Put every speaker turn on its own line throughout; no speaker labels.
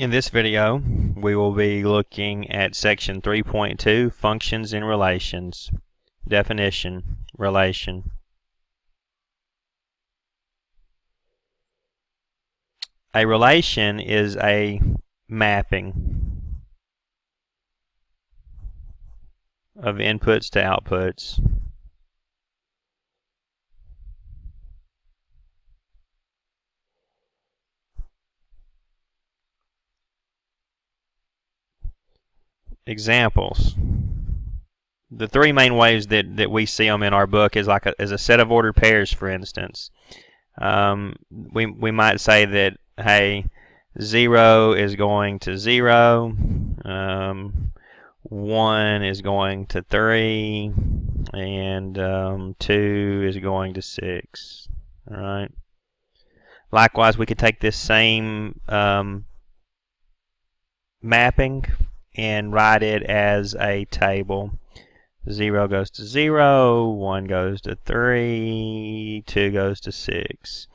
In this video, we will be looking at section 3.2, Functions and Relations. Definition, relation. A relation is a mapping of inputs to outputs. Examples. The three main ways that we see them in our book is like a set of ordered pairs, for instance. We might say that, hey, 0 is going to 0, 1 is going to 3, and 2 is going to 6. All right. Likewise, we could take this same mapping and write it as a table. 0 goes to 0, 1 goes to 3, 2 goes to 6.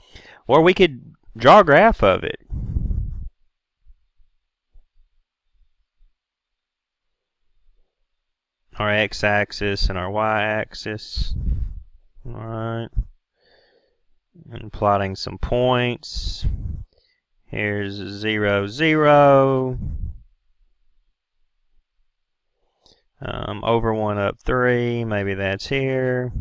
Or we could draw a graph of it. Our x-axis and our y-axis. Alright. And plotting some points. Here's 0, 0. Over 1 up 3, maybe that's here.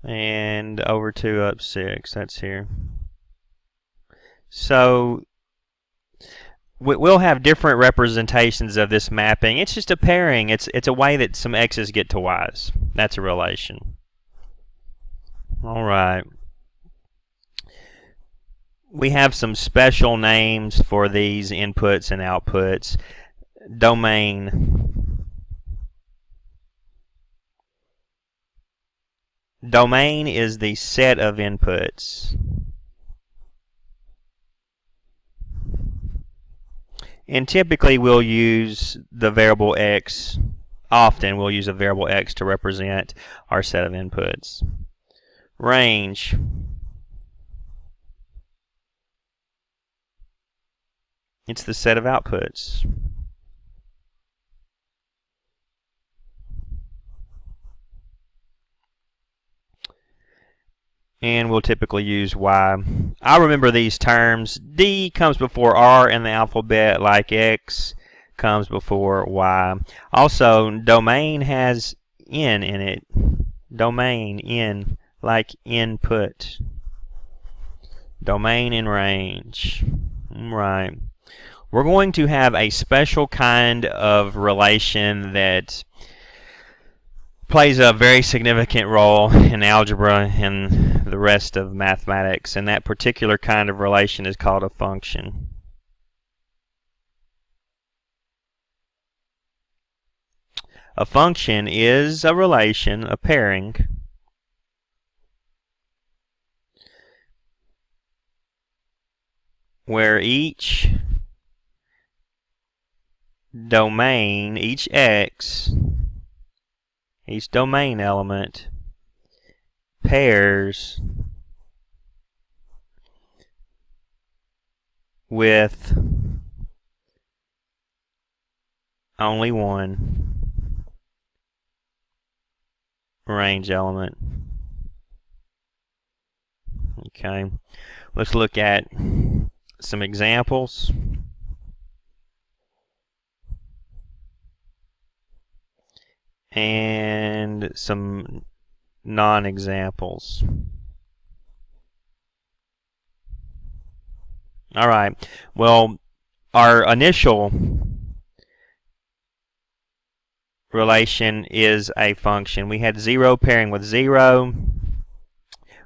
And over 2 up 6, that's here. So we'll have different representations of this mapping. It's just a pairing. It's a way that some x's get to y's. That's a relation. All right. We have some special names for these inputs and outputs. Domain. Domain is the set of inputs. And typically we'll use the variable x. Often we'll use a variable x to represent our set of inputs. Range. It's the set of outputs. And we'll typically use y. I remember these terms. D comes before R in the alphabet, like X comes before Y. Also, domain has N in it. Domain, N, like input. Domain and range. Right. We're going to have a special kind of relation that plays a very significant role in algebra and the rest of mathematics, and that particular kind of relation is called a function. A function is a relation, a pairing, where each domain, each x, each domain element pairs with only one range element. Okay, let's look at some examples. And some non-examples. All right. Well, our initial relation is a function. We had 0 pairing with 0,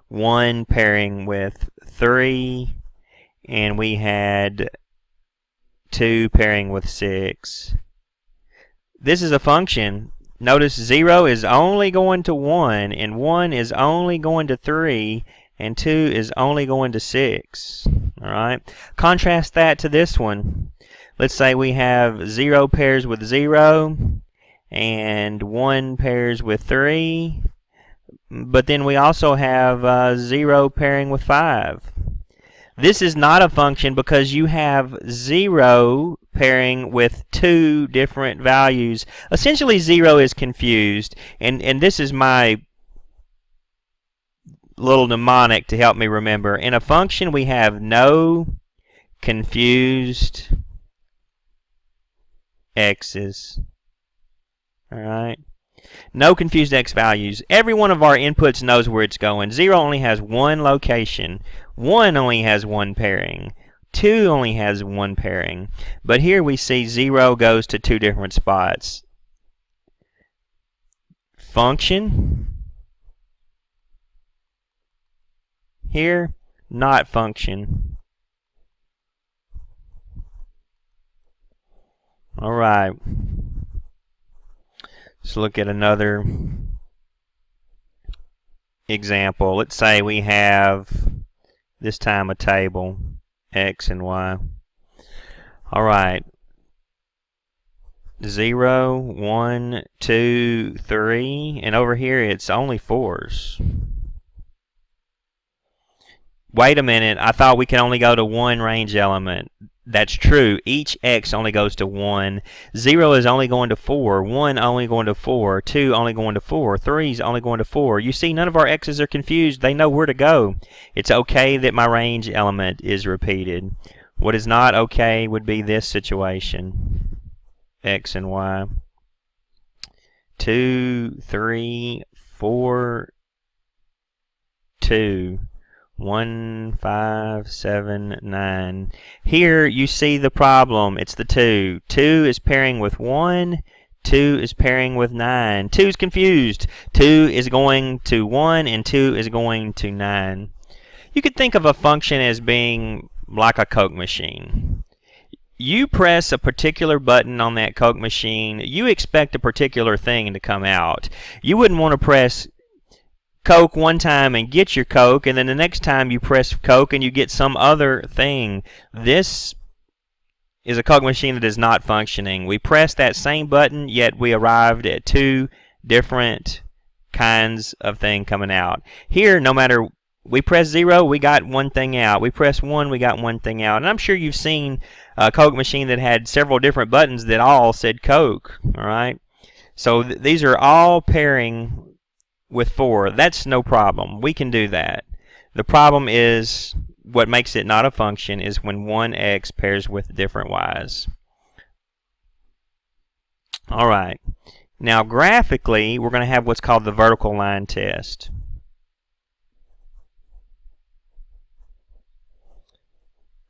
1 pairing with 3, and we had 2 pairing with 6. This is a function. Notice 0 is only going to 1, and 1 is only going to 3, and 2 is only going to 6. All right. Contrast that to this one. Let's say we have 0 pairs with 0, and 1 pairs with 3, but then we also have 0 pairing with 5. This is not a function because you have 0 pairing with 2 different values. Essentially, 0 is confused, and this is my little mnemonic to help me remember. In a function, we have no confused x's. All right. No confused x values. Every one of our inputs knows where it's going. 0 only has one location. 1 only has one pairing. 2 only has one pairing. But here we see 0 goes to 2 different spots. Function. Here, not function. All right. Let's look at another example. Let's say we have this time a table, x and y. All right. 0, 1, 2, 3, and over here it's only 4s. Wait a minute, I thought we could only go to one range element. That's true. Each x only goes to 1. 0 is only going to 4. 1 only going to 4. 2 only going to 4. 3 is only going to 4. You see, none of our x's are confused. They know where to go. It's okay that my range element is repeated. What is not okay would be this situation. X and y. 2, 3, 4, 2. 1, 5, 7, 9. Here you see the problem. It's the 2. 2 is pairing with 1. 2 is pairing with 9. 2 is confused. 2 is going to 1 and 2 is going to 9. You could think of a function as being like a Coke machine. You press a particular button on that Coke machine, you expect a particular thing to come out. You wouldn't want to press Coke one time and get your Coke, and then the next time you press Coke and you get some other thing. This is a Coke machine that is not functioning. We pressed that same button, yet we arrived at 2 different kinds of thing coming out. Here, no matter, we press 0, we got one thing out. We press 1, we got one thing out. And I'm sure you've seen a Coke machine that had several different buttons that all said Coke. All right. So these are all pairing with 4. That's no problem. We can do that. The problem is, what makes it not a function is when one x pairs with different y's. All right. Now graphically, we're going to have what's called the vertical line test.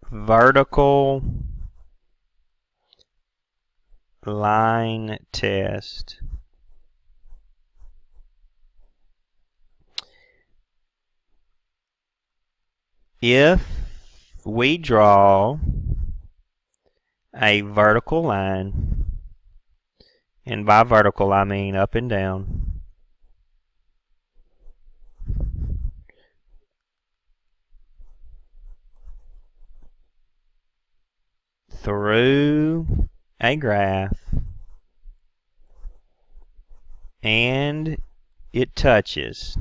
Vertical line test. If we draw a vertical line, and by vertical I mean up and down, through a graph, and it touches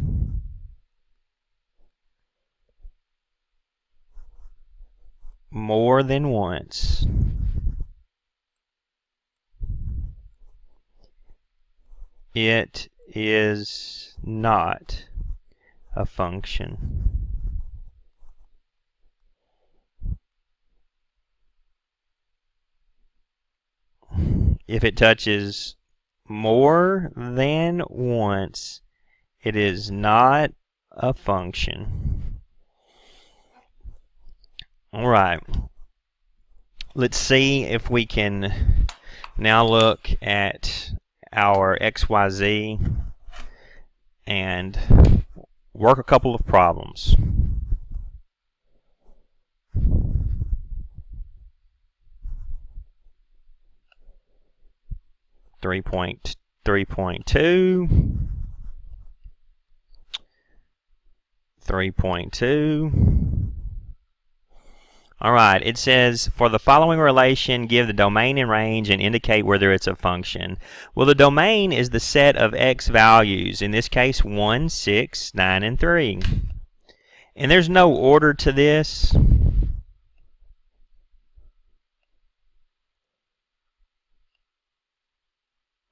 more than once, it is not a function. If it touches more than once, it is not a function. All right. Let's see if we can now look at our XYZ and work a couple of problems. Three point two. 3.2. All right, it says, for the following relation, give the domain and range and indicate whether it's a function. Well, the domain is the set of x values, in this case 1, 6, 9, and 3. And there's no order to this.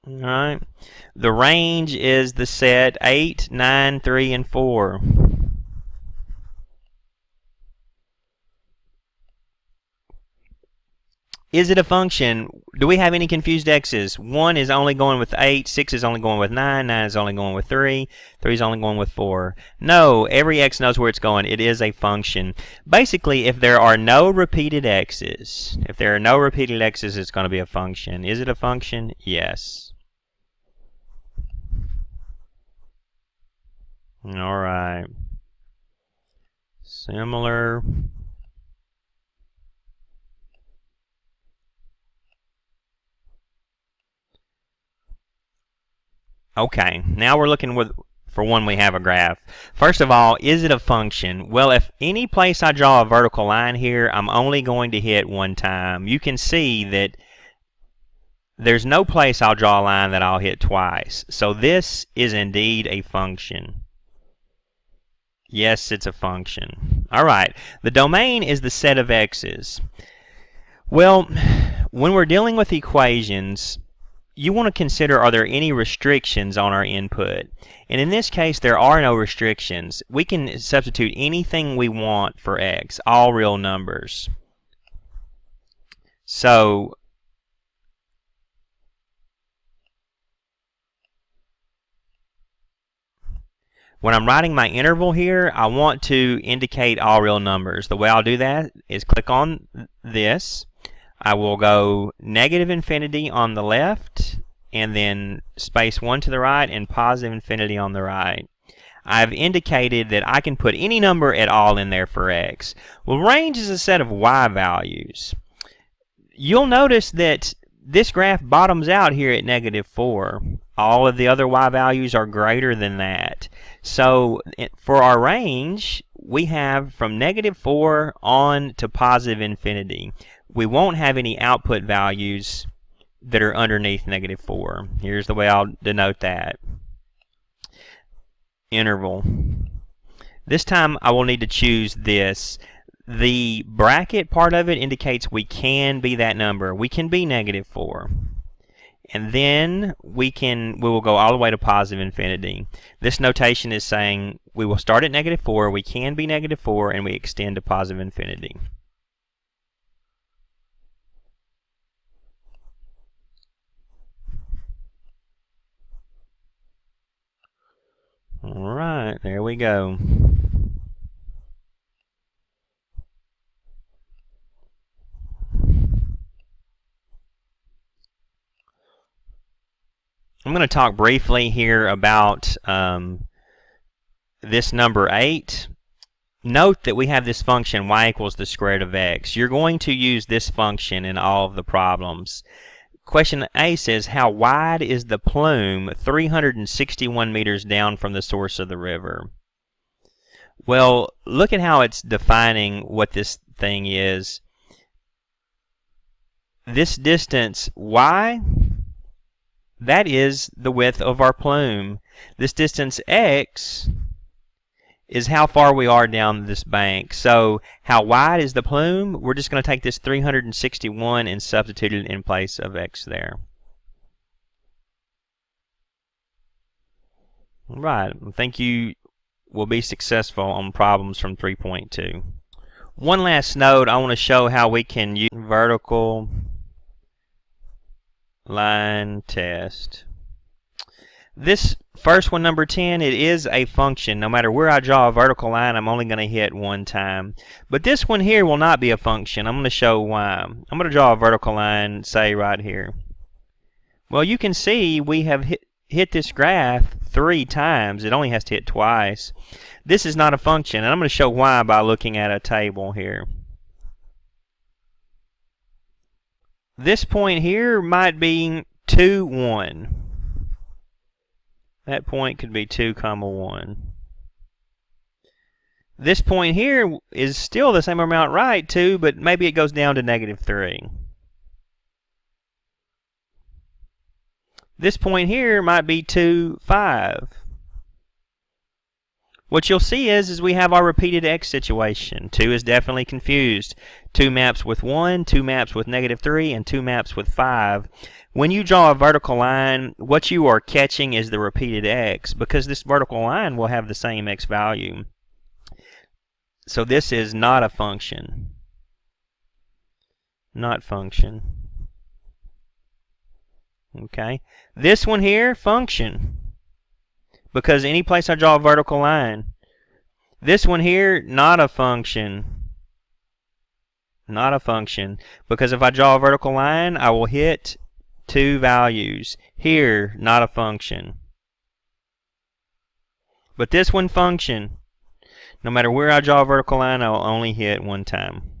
Alright. The range is the set 8, 9, 3, and 4. Is it a function? Do we have any confused x's? 1 is only going with 8, 6 is only going with 9, 9 is only going with 3, 3 is only going with 4. No, every x knows where it's going. It is a function. Basically, if there are no repeated x's, it's going to be a function. Is it a function? Yes. All right. Similar. Okay, now we're looking for one we have a graph. First of all, is it a function? Well, if any place I draw a vertical line here, I'm only going to hit one time. You can see that there's no place I'll draw a line that I'll hit twice. So this is indeed a function. Yes, it's a function. All right, the domain is the set of x's. Well, when we're dealing with equations, you want to consider, are there any restrictions on our input? And in this case, there are no restrictions. We can substitute anything we want for x, all real numbers. So when I'm writing my interval here, I want to indicate all real numbers. The way I'll do that is click on this. I will go negative infinity on the left, and then space 1 to the right, and positive infinity on the right. I've indicated that I can put any number at all in there for x. Well, range is a set of y values. You'll notice that this graph bottoms out here at -4. All of the other y values are greater than that. So for our range, we have from -4 on to positive infinity. We won't have any output values that are underneath -4. Here's the way I'll denote that. Interval. This time I will need to choose this. The bracket part of it indicates we can be that number. We can be -4. And then we will go all the way to positive infinity. This notation is saying we will start at -4, we can be -4, and we extend to positive infinity. All right, there we go. I'm going to talk briefly here about this number 8. Note that we have this function y equals the square root of x. You're going to use this function in all of the problems. Question A says, how wide is the plume 361 meters down from the source of the river? Well, look at how it's defining what this thing is. This distance y, that is the width of our plume. This distance x is how far we are down this bank. So how wide is the plume? We're just going to take this 361 and substitute it in place of x there. All right, I think you will be successful on problems from 3.2. One last note, I want to show how we can use vertical line test. This first one, number 10, it is a function. No matter where I draw a vertical line, I'm only going to hit one time. But this one here will not be a function. I'm going to show why. I'm going to draw a vertical line, say right here. Well, you can see we have hit this graph 3 times. It only has to hit twice. This is not a function, and I'm going to show why by looking at a table here. This point here might be 2, 1. That point could be 2, 1. This point here is still the same amount right, 2, but maybe it goes down to -3. This point here might be 2, 5. what you'll see is we have our repeated x situation. 2 is definitely confused. 2 maps with 1, 2 maps with -3, and 2 maps with 5. When you draw a vertical line, what you are catching is the repeated x, because this vertical line will have the same x value. So this is not a function. Not function. Okay. This one here, function. Because any place I draw a vertical line. This one here, not a function. Not a function. Because if I draw a vertical line, I will hit 2 values. Here, not a function. But this one, function. No matter where I draw a vertical line, I will only hit 1 time.